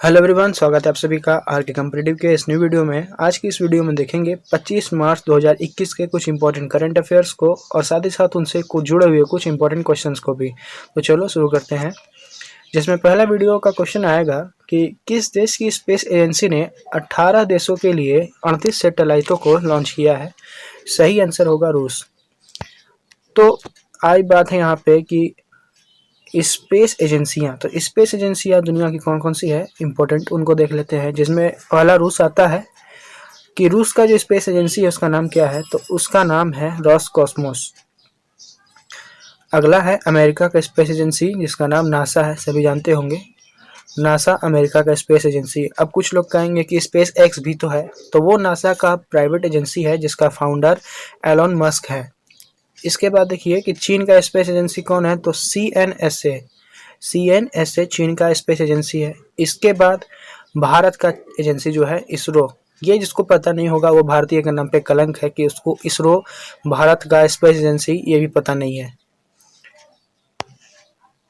Hello everyone, स्वागत है आप सभी का आर के कॉम्पिटिटिव के इस न्यू वीडियो में। आज की इस वीडियो में देखेंगे 25 मार्च 2021 के कुछ इंपॉर्टेंट करंट अफेयर्स को और साथ ही साथ उनसे कुछ जुड़े हुए कुछ इंपॉर्टेंट क्वेश्चंस को भी। तो चलो शुरू करते हैं। जिसमें पहला वीडियो का क्वेश्चन आएगा कि किस देश की स्पेस एजेंसी ने 18 देशों के लिए 38 सैटेलाइटों को लॉन्च किया है। सही आंसर होगा रूस। तो आई बात है यहाँ पे कि स्पेस एजेंसियां, तो स्पेस एजेंसियां दुनिया की कौन कौन सी है इंपॉर्टेंट, उनको देख लेते हैं। जिसमें पहला रूस आता है कि रूस का जो स्पेस एजेंसी है उसका नाम क्या है, तो उसका नाम है रॉसकॉस्मोस। अगला है अमेरिका का स्पेस एजेंसी जिसका नाम नासा है, सभी जानते होंगे। नासा अमेरिका का स्पेस एजेंसी। अब कुछ लोग कहेंगे कि स्पेस एक्स भी तो है, तो वो नासा का प्राइवेट एजेंसी है जिसका फाउंडर एलोन मस्क है। इसके बाद देखिए कि चीन का स्पेस एजेंसी कौन है, तो CNSA चीन का स्पेस एजेंसी है। इसके बाद भारत का एजेंसी जो है इसरो। ये जिसको पता नहीं होगा वो भारतीय के नाम पे कलंक है कि उसको इसरो भारत का स्पेस एजेंसी ये भी पता नहीं है।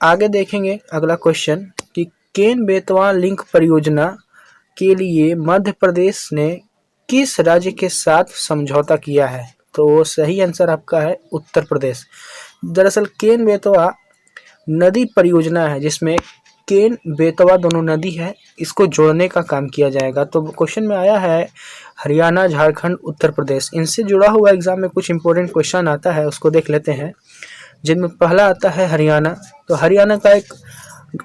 आगे देखेंगे अगला क्वेश्चन कि केन बेतवा लिंक परियोजना के लिए मध्य प्रदेश ने किस राज्य के साथ समझौता किया है, तो सही आंसर आपका है उत्तर प्रदेश। दरअसल केन बेतवा नदी परियोजना है जिसमें केन बेतवा दोनों नदी है, इसको जोड़ने का काम किया जाएगा। तो क्वेश्चन में आया है हरियाणा, झारखंड, उत्तर प्रदेश। इनसे जुड़ा हुआ एग्जाम में कुछ इंपॉर्टेंट क्वेश्चन आता है, उसको देख लेते हैं। जिनमें पहला आता है हरियाणा। तो हरियाणा का एक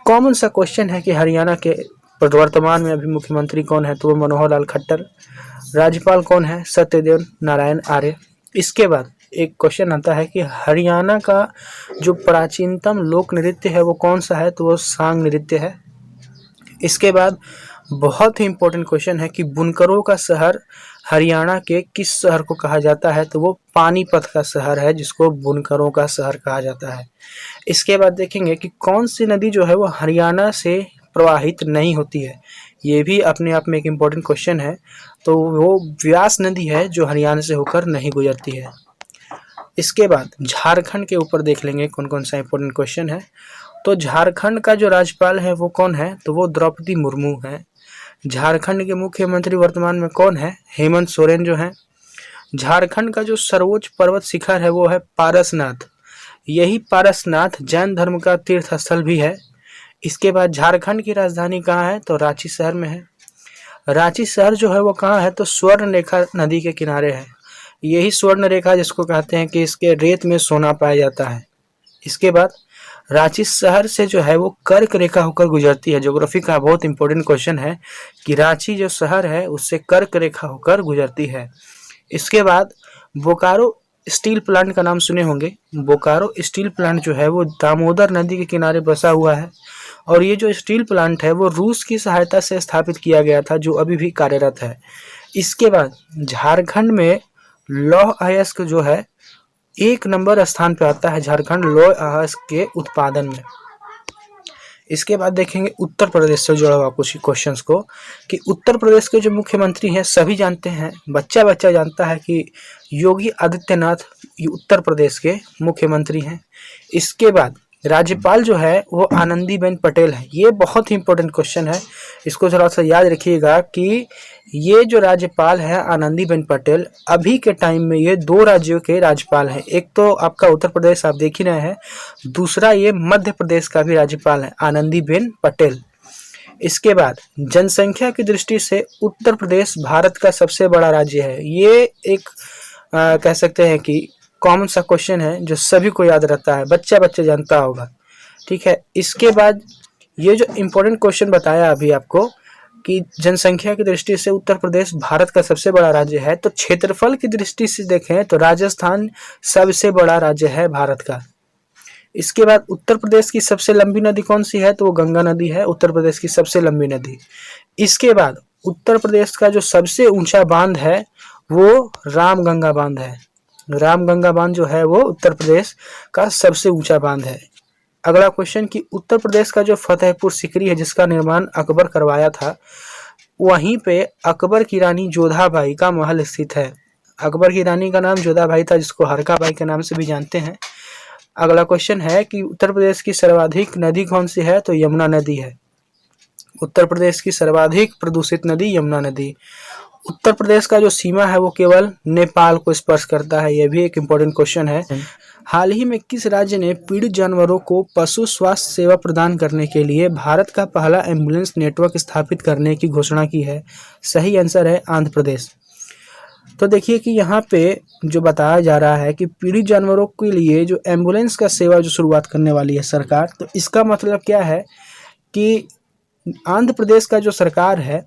कॉमन सा क्वेश्चन है कि हरियाणा के वर्तमान में अभी मुख्यमंत्री कौन है, तो वो मनोहर लाल खट्टर। राज्यपाल कौन है, सत्यदेव नारायण आर्य। इसके बाद एक क्वेश्चन आता है कि हरियाणा का जो प्राचीनतम लोक नृत्य है वो कौन सा है, तो वो सांग नृत्य है। इसके बाद बहुत ही इंपॉर्टेंट क्वेश्चन है कि बुनकरों का शहर हरियाणा के किस शहर को कहा जाता है, तो वो पानीपत का शहर है जिसको बुनकरों का शहर कहा जाता है। इसके बाद देखेंगे कि कौन सी नदी जो है वो हरियाणा से प्रवाहित नहीं होती है, ये भी अपने आप में एक इम्पोर्टेंट क्वेश्चन है। तो वो व्यास नदी है जो हरियाणा से होकर नहीं गुजरती है। इसके बाद झारखंड के ऊपर देख लेंगे कौन कौन सा इंपॉर्टेंट क्वेश्चन है। तो झारखंड का जो राज्यपाल है वो कौन है, तो वो द्रौपदी मुर्मू है। झारखंड के मुख्यमंत्री वर्तमान में कौन है, हेमंत सोरेन जो है। झारखंड का जो सर्वोच्च पर्वत शिखर है वो है पारसनाथ। यही पारसनाथ जैन धर्म का तीर्थ स्थल भी है। इसके बाद झारखंड की राजधानी कहाँ है, तो रांची शहर में है। रांची शहर जो है वो कहाँ है, तो स्वर्ण रेखा नदी के किनारे है। यही स्वर्ण रेखा जिसको कहते हैं कि इसके रेत में सोना पाया जाता है। इसके बाद रांची शहर से जो है वो कर्क रेखा होकर गुजरती है। ज्योग्राफी का बहुत इंपॉर्टेंट क्वेश्चन है कि रांची जो शहर है उससे कर्क रेखा होकर गुजरती है। इसके बाद बोकारो स्टील प्लांट का नाम सुने होंगे। बोकारो स्टील प्लांट जो है वो दामोदर नदी के किनारे बसा हुआ है और ये जो स्टील प्लांट है वो रूस की सहायता से स्थापित किया गया था, जो अभी भी कार्यरत है। इसके बाद झारखंड में लौह अयस्क जो है 1 नंबर स्थान पे आता है, झारखंड लौह अयस्क के उत्पादन में। इसके बाद देखेंगे उत्तर प्रदेश से जुड़ा हुआ कुछ क्वेश्चंस को कि उत्तर प्रदेश के जो मुख्यमंत्री हैं सभी जानते हैं, बच्चा बच्चा जानता है कि योगी आदित्यनाथ उत्तर प्रदेश के मुख्यमंत्री हैं। इसके बाद राज्यपाल जो है वो आनंदीबेन पटेल है। ये बहुत ही इंपॉर्टेंट क्वेश्चन है, इसको थोड़ा सा याद रखिएगा कि ये जो राज्यपाल है आनंदीबेन पटेल, अभी के टाइम में ये 2 राज्यों के राज्यपाल हैं। एक तो आपका उत्तर प्रदेश आप देख ही रहे हैं, दूसरा ये मध्य प्रदेश का भी राज्यपाल है आनंदीबेन पटेल। इसके बाद जनसंख्या की दृष्टि से उत्तर प्रदेश भारत का सबसे बड़ा राज्य है। ये एक कह सकते हैं कि कॉमन सा क्वेश्चन है जो सभी को याद रहता है, बच्चा बच्चा जानता होगा। ठीक है। इसके बाद ये जो इम्पोर्टेंट क्वेश्चन बताया अभी आपको कि जनसंख्या की दृष्टि से उत्तर प्रदेश भारत का सबसे बड़ा राज्य है, तो क्षेत्रफल की दृष्टि से देखें तो राजस्थान सबसे बड़ा राज्य है भारत का। इसके बाद उत्तर प्रदेश की सबसे लंबी नदी कौन सी है, तो वो गंगा नदी है, उत्तर प्रदेश की सबसे लंबी नदी। इसके बाद उत्तर प्रदेश का जो सबसे ऊंचा बांध है वो रामगंगा बांध है। रामगंगा बांध जो है वो उत्तर प्रदेश का सबसे ऊंचा बांध है। अगला क्वेश्चन कि उत्तर प्रदेश का जो फतेहपुर सीकरी है जिसका निर्माण अकबर करवाया था, वहीं पे अकबर की रानी जोधाबाई का महल स्थित है। अकबर की रानी का नाम जोधाबाई था जिसको हरकाबाई के नाम से भी जानते हैं। अगला क्वेश्चन है कि उत्तर प्रदेश की सर्वाधिक नदी कौन सी है, तो यमुना नदी है। उत्तर प्रदेश की सर्वाधिक प्रदूषित नदी यमुना नदी। उत्तर प्रदेश का जो सीमा है वो केवल नेपाल को स्पर्श करता है, यह भी एक इम्पोर्टेंट क्वेश्चन है। हाल ही में किस राज्य ने पीड़ित जानवरों को पशु स्वास्थ्य सेवा प्रदान करने के लिए भारत का पहला एम्बुलेंस नेटवर्क स्थापित करने की घोषणा की है? सही आंसर है आंध्र प्रदेश। तो देखिए कि यहाँ पे जो बताया जा रहा है कि पीड़ित जानवरों के लिए जो एम्बुलेंस का सेवा जो शुरुआत करने वाली है सरकार, तो इसका मतलब क्या है कि आंध्र प्रदेश का जो सरकार है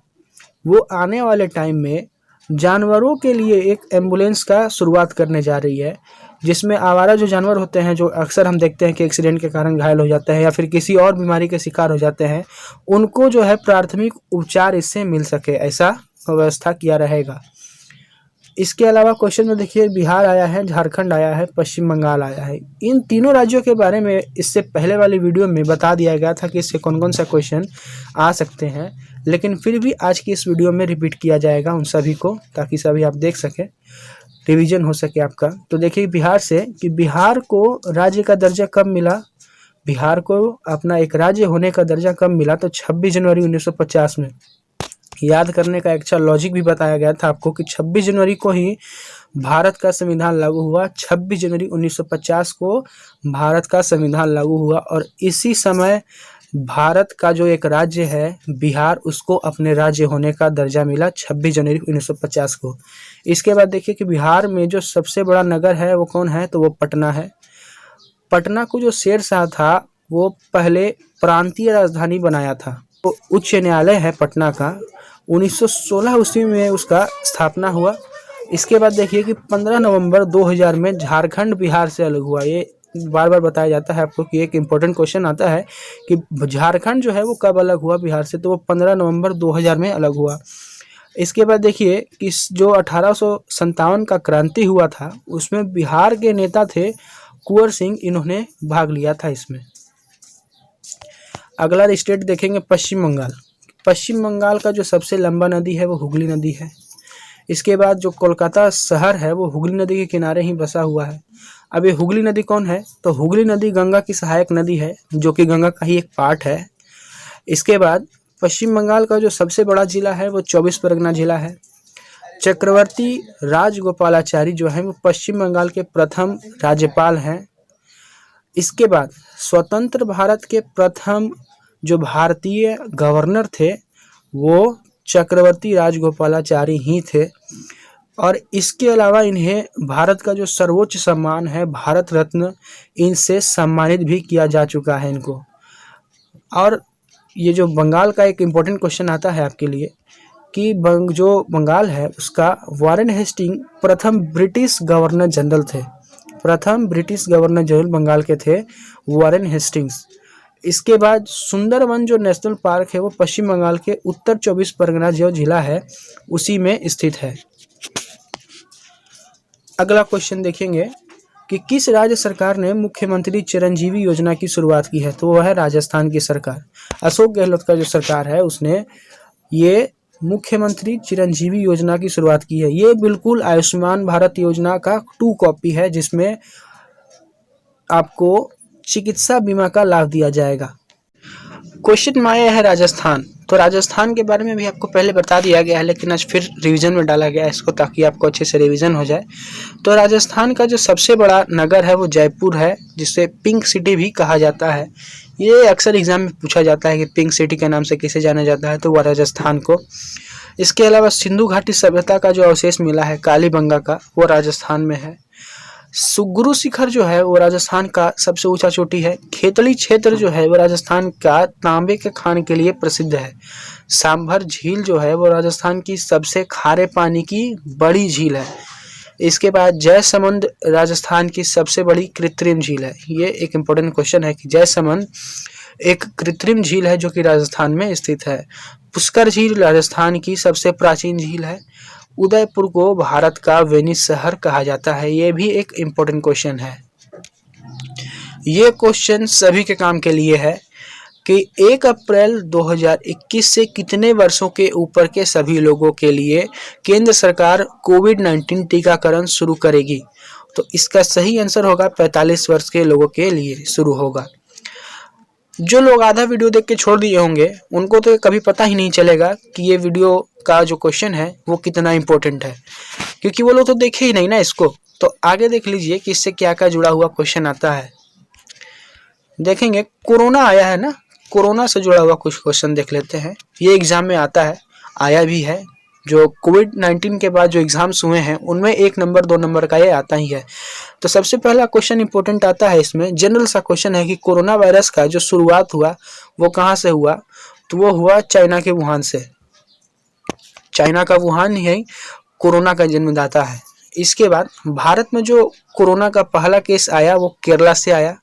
वो आने वाले टाइम में जानवरों के लिए एक एम्बुलेंस का शुरुआत करने जा रही है, जिसमें आवारा जो जानवर होते हैं, जो अक्सर हम देखते हैं कि एक्सीडेंट के कारण घायल हो जाते हैं या फिर किसी और बीमारी के शिकार हो जाते हैं, उनको जो है प्राथमिक उपचार इससे मिल सके, ऐसा व्यवस्था किया रहेगा। इसके अलावा क्वेश्चन में देखिए बिहार आया है, झारखंड आया है, पश्चिम बंगाल आया है। इन तीनों राज्यों के बारे में इससे पहले वाली वीडियो में बता दिया गया था कि इससे कौन कौन सा क्वेश्चन आ सकते हैं, लेकिन फिर भी आज की इस वीडियो में रिपीट किया जाएगा उन सभी को, ताकि सभी आप देख सकें, रिवीजन हो सके आपका। तो देखिए बिहार से कि बिहार को राज्य का दर्जा कब मिला, बिहार को अपना एक राज्य होने का दर्जा कब मिला, तो 26 जनवरी 1950 में। याद करने का अच्छा लॉजिक भी बताया गया था आपको कि 26 जनवरी को ही भारत का संविधान लागू हुआ। 26 जनवरी 1950 को भारत का संविधान लागू हुआ और इसी समय भारत का जो एक राज्य है बिहार, उसको अपने राज्य होने का दर्जा मिला 26 जनवरी 1950 को। इसके बाद देखिए कि बिहार में जो सबसे बड़ा नगर है वो कौन है, तो वो पटना है। पटना को जो शेरशाह था वो पहले प्रांतीय राजधानी बनाया था। तो उच्च न्यायालय है पटना का, 1916 ईस्वी में उसका स्थापना हुआ। इसके बाद देखिए कि 15 नवंबर 2000 में झारखंड बिहार से अलग हुआ। ये बार बार बताया जाता है आपको कि एक इम्पोर्टेंट क्वेश्चन आता है कि झारखंड जो है वो कब अलग हुआ बिहार से, तो वो 15 नवंबर 2000 में अलग हुआ। इसके बाद देखिए कि जो 1857 का क्रांति हुआ था उसमें बिहार के नेता थे कुंवर सिंह, इन्होंने भाग लिया था इसमें। अगला स्टेट देखेंगे पश्चिम बंगाल। पश्चिम बंगाल का जो सबसे लंबा नदी है वो हुगली नदी है। इसके बाद जो कोलकाता शहर है वो हुगली नदी के किनारे ही बसा हुआ है। अब ये हुगली नदी कौन है, तो हुगली नदी गंगा की सहायक नदी है, जो कि गंगा का ही एक पार्ट है। इसके बाद पश्चिम बंगाल का जो सबसे बड़ा जिला है वो 24 परगना जिला है। चक्रवर्ती राजगोपालाचारी जो है वो पश्चिम बंगाल के प्रथम राज्यपाल हैं। इसके बाद स्वतंत्र भारत के प्रथम जो भारतीय गवर्नर थे वो चक्रवर्ती राजगोपालाचारी ही थे। और इसके अलावा इन्हें भारत का जो सर्वोच्च सम्मान है भारत रत्न, इनसे सम्मानित भी किया जा चुका है इनको। और ये जो बंगाल का एक इम्पोर्टेंट क्वेश्चन आता है आपके लिए कि जो बंगाल है उसका वारेन हेस्टिंग प्रथम ब्रिटिश गवर्नर जनरल थे। प्रथम ब्रिटिश गवर्नर जनरल बंगाल के थे वारेन हेस्टिंग्स। इसके बाद सुंदरवन जो नेशनल पार्क है वो पश्चिम बंगाल के उत्तर 24 परगना जो जिला है उसी में स्थित है। अगला क्वेश्चन देखेंगे कि किस राज्य सरकार ने मुख्यमंत्री चिरंजीवी योजना की शुरुआत की है, तो वह है राजस्थान की सरकार। अशोक गहलोत का जो सरकार है उसने ये मुख्यमंत्री चिरंजीवी योजना की शुरुआत की है। ये बिल्कुल आयुष्मान भारत योजना का 2 कॉपी है, जिसमें आपको चिकित्सा बीमा का लाभ दिया जाएगा। क्वेश्चन में आया है राजस्थान, तो राजस्थान के बारे में भी आपको पहले बता दिया गया है, लेकिन आज फिर रिवीजन में डाला गया है इसको, ताकि आपको अच्छे से रिवीजन हो जाए। तो राजस्थान का जो सबसे बड़ा नगर है वो जयपुर है, जिसे पिंक सिटी भी कहा जाता है। ये अक्सर एग्जाम में पूछा जाता है कि पिंक सिटी के नाम से किसे जाना जाता है, तो वह राजस्थान को। इसके अलावा सिंधु घाटी सभ्यता का जो अवशेष मिला है कालीबंगा का, वो राजस्थान में है। सुगुरु शिखर जो है वो राजस्थान का सबसे ऊंचा चोटी है। खेतड़ी क्षेत्र जो है वो राजस्थान का तांबे के खान के लिए प्रसिद्ध है। सांभर झील जो है वो राजस्थान की सबसे खारे पानी की बड़ी झील है। इसके बाद जयसमंद राजस्थान की सबसे बड़ी कृत्रिम झील है। ये एक इम्पोर्टेंट क्वेश्चन है कि जयसमंद एक कृत्रिम झील है जो कि राजस्थान में स्थित है। पुष्कर झील राजस्थान की सबसे प्राचीन झील है। उदयपुर को भारत का वेनिस शहर कहा जाता है। ये भी एक इम्पोर्टेंट क्वेश्चन है। ये क्वेश्चन सभी के काम के लिए है कि 1 अप्रैल 2021 से कितने वर्षों के ऊपर के सभी लोगों के लिए केंद्र सरकार कोविड-19 टीकाकरण शुरू करेगी, तो इसका सही आंसर होगा 45 वर्ष के लोगों के लिए शुरू होगा। जो लोग आधा वीडियो देख के छोड़ दिए होंगे उनको तो कभी पता ही नहीं चलेगा कि ये वीडियो का जो क्वेश्चन है वो कितना इम्पोर्टेंट है, क्योंकि वो लोग तो देखे ही नहीं ना इसको। तो आगे देख लीजिए कि इससे क्या क्या जुड़ा हुआ क्वेश्चन आता है। देखेंगे कोरोना आया है ना, कोरोना से जुड़ा हुआ कुछ क्वेश्चन देख लेते हैं। ये एग्जाम में आता है, आया भी है। जो कोविड-19 के बाद जो एग्जाम्स हुए हैं उनमें 1 नंबर 2 नंबर का ये आता ही है। तो सबसे पहला क्वेश्चन इंपॉर्टेंट आता है इसमें, जनरल सा क्वेश्चन है कि कोरोना वायरस का जो शुरुआत हुआ वो कहाँ से हुआ, तो वो हुआ चाइना के वुहान से। चाइना का वुहान ही कोरोना का जन्मदाता है। इसके बाद भारत में जो कोरोना का पहला केस आया वो केरला से आया।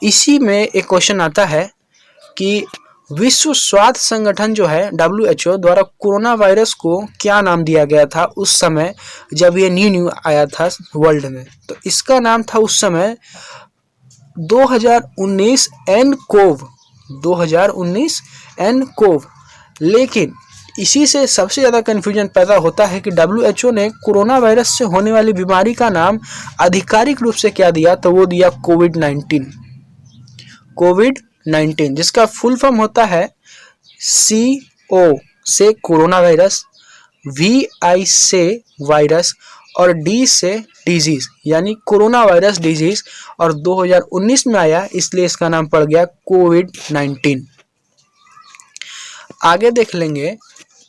इसी में एक क्वेश्चन आता है कि विश्व स्वास्थ्य संगठन जो है WHO द्वारा कोरोना वायरस को क्या नाम दिया गया था उस समय जब ये न्यू आया था वर्ल्ड में। तो इसका नाम था उस समय 2019 एनकोव, 2019 एनकोव। लेकिन इसी से सबसे ज़्यादा कन्फ्यूजन पैदा होता है कि WHO ने कोरोना वायरस से होने वाली बीमारी का नाम आधिकारिक रूप से क्या दिया, तो वो दिया कोविड-19। कोविड-19 जिसका फुल फॉर्म होता है CO से कोरोना वायरस, VI से वायरस और D से डिजीज, यानी कोरोना वायरस डिजीज। और 2019 में आया इसलिए इसका नाम पड़ गया कोविड-19। आगे देख लेंगे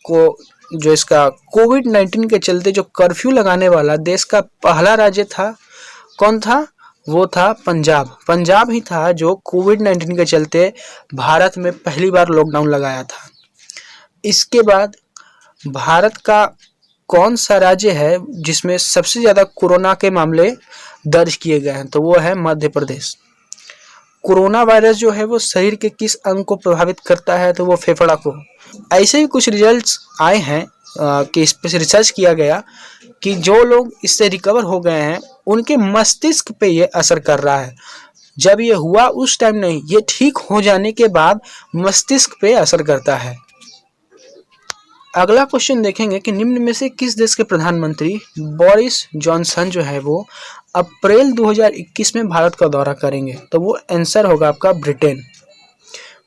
को जो इसका कोविड-19 के चलते जो कर्फ्यू लगाने वाला देश का पहला राज्य था, कौन था, वो था पंजाब। पंजाब ही था जो कोविड-19 के चलते भारत में पहली बार लॉकडाउन लगाया था। इसके बाद भारत का कौन सा राज्य है जिसमें सबसे ज़्यादा कोरोना के मामले दर्ज किए गए हैं, तो वो है मध्य प्रदेश। कोरोना वायरस जो है वो शरीर के किस अंग को प्रभावित करता है, तो वो फेफड़ा को। ऐसे ही कुछ रिजल्ट्स आए हैं कि इस पर रिसर्च किया गया कि जो लोग इससे रिकवर हो गए हैं उनके मस्तिष्क पे ये असर कर रहा है। जब ये हुआ उस टाइम नहीं, ये ठीक हो जाने के बाद मस्तिष्क पे असर करता है। अगला क्वेश्चन देखेंगे कि निम्न में से किस देश के प्रधानमंत्री बोरिस जॉनसन जो है वो अप्रैल 2021 में भारत का दौरा करेंगे, तो वो आंसर होगा आपका ब्रिटेन।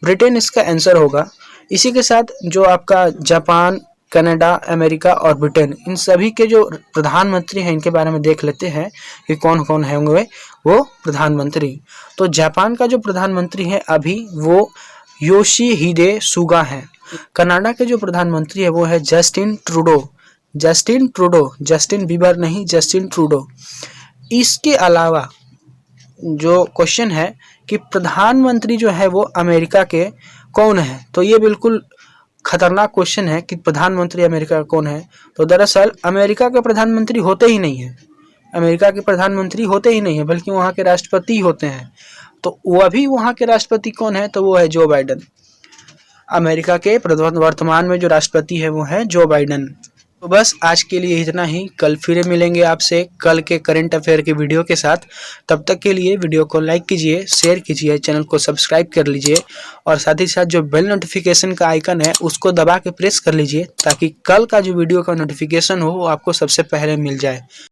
ब्रिटेन इसका आंसर होगा। इसी के साथ जो आपका जापान, कनाडा, अमेरिका और ब्रिटेन, इन सभी के जो प्रधानमंत्री हैं इनके बारे में देख लेते हैं कि कौन कौन होंगे वो प्रधानमंत्री। तो जापान का जो प्रधानमंत्री है अभी वो योशिहिदे सुगा हैं। कनाडा के जो प्रधानमंत्री है वो है Justin Trudeau. Justin Trudeau, Justin Bieber नहीं, जस्टिन ट्रूडो। इसके अलावा जो क्वेश्चन है कि प्रधानमंत्री जो है वो अमेरिका के कौन है, तो ये बिल्कुल खतरनाक क्वेश्चन है कि प्रधानमंत्री अमेरिका का कौन है। तो दरअसल अमेरिका के प्रधानमंत्री होते ही नहीं है, अमेरिका के प्रधानमंत्री होते ही नहीं है, बल्कि वहाँ के राष्ट्रपति होते हैं। तो वह भी वहाँ के राष्ट्रपति कौन है, तो वो है जो बाइडन। अमेरिका के वर्तमान में जो राष्ट्रपति है वो है जो बाइडन। तो बस आज के लिए इतना ही। कल फिर मिलेंगे आपसे कल के करंट अफेयर के वीडियो के साथ। तब तक के लिए वीडियो को लाइक कीजिए, शेयर कीजिए, चैनल को सब्सक्राइब कर लीजिए और साथ ही साथ जो बेल नोटिफिकेशन का आइकन है उसको दबा के प्रेस कर लीजिए ताकि कल का जो वीडियो का नोटिफिकेशन हो वो आपको सबसे पहले मिल जाए।